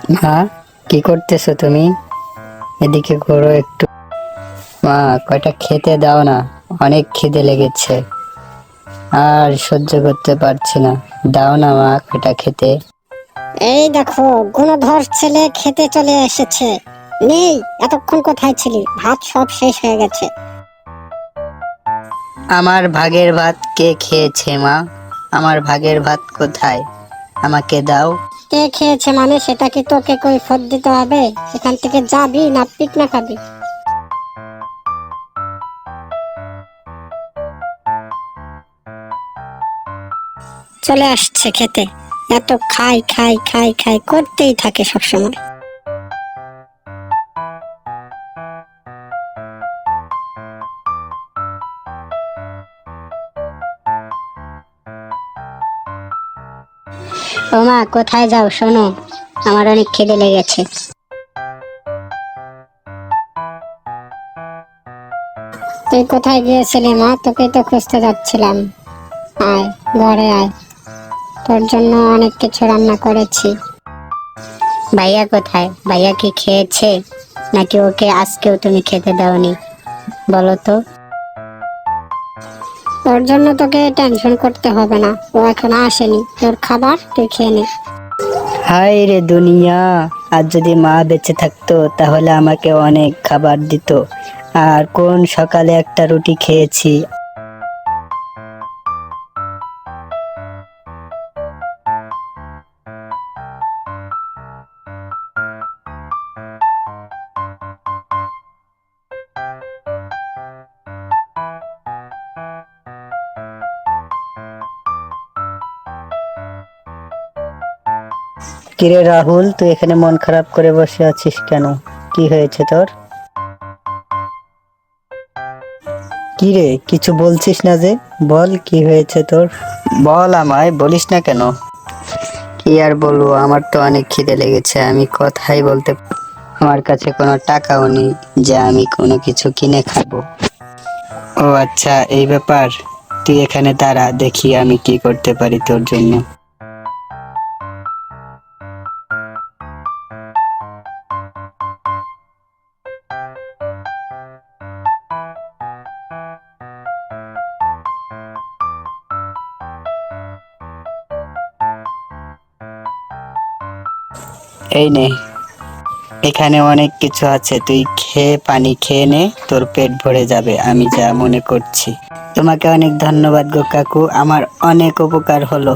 মা, কি করতেছো তুমি? এদিকে ঘোরো একটু। মা, কয়টা খেতে দাও না, অনেক খিদে লেগেছে, আর সহ্য করতে পারছি না। দাও না মা, কয়টা খেতে। এই দেখো, গুণধর ছেলে খেতে চলে এসেছে। নেই, এতক্ষণ কোথায় ছিলি? ভাত সব শেষ হয়ে গেছে। আমার ভাগের ভাত কে খেয়েছে মা? আমার ভাগের ভাত কোথায়? আমাকে দাও। কে খেয়েছে মানে সেটা কি তোকে কৈফিয়ত দিতে হবে? এখান থেকে যাবি না পিট না খাবি? চলে আসছে খেতে। এত খাই খাই খাই খাই করতেই থাকে সবসময়। ও মা, কোথায় যাও? শোনো, আমার অনেক খিদে লেগেছে। তুই কোথায় গিয়েছিলি মা? তোকে তো খুঁজতে যাচ্ছিলাম। আয়, ঘরে আয়, তোর জন্য অনেক কিছু রান্না করেছি। ভাইয়া কোথায়? ভাইয়া কি খেয়েছে, নাকি ওকে আজকেও তুমি খেতে দাওনি? বলো তো। ওর জন্য তোকে টেনশন করতে হবে না, ও এখনো আসেনি। তোর খাবার তুই খেয়ে নে। হায় রে দুনিয়া, আর যদি মা বেঁচে থাকতো তাহলে আমাকে অনেক খাবার দিত। আর কোন সকালে একটা রুটি খেয়েছি। কিরে রাহুল, তুই এখানে মন খারাপ করে বসে আছিস কেন? কি হয়েছে তোর? কিরে, কিছু বলছিস না যে? বল, কি হয়েছে তোর? বল, আমায় বলিস না কেন? কি আর বলবো, আমার তো অনেক খিদে লেগেছে, আমি কথাই বলতে। আমার কাছে কোনো টাকাও নেই যে আমি কোনো কিছু কিনে খাবো। ও আচ্ছা, এই ব্যাপার। তুই এখানে দাঁড়া, দেখি আমি কি করতে পারি তোর জন্য। এই নে, এখানে অনেক কিছু আছে, তুই খেয়ে পানি খেয়ে নে, তোর পেট ভরে যাবে আমি যা মনে করছি। তোমাকে অনেক ধন্যবাদ গো কাকু, আমার অনেক উপকার হলো।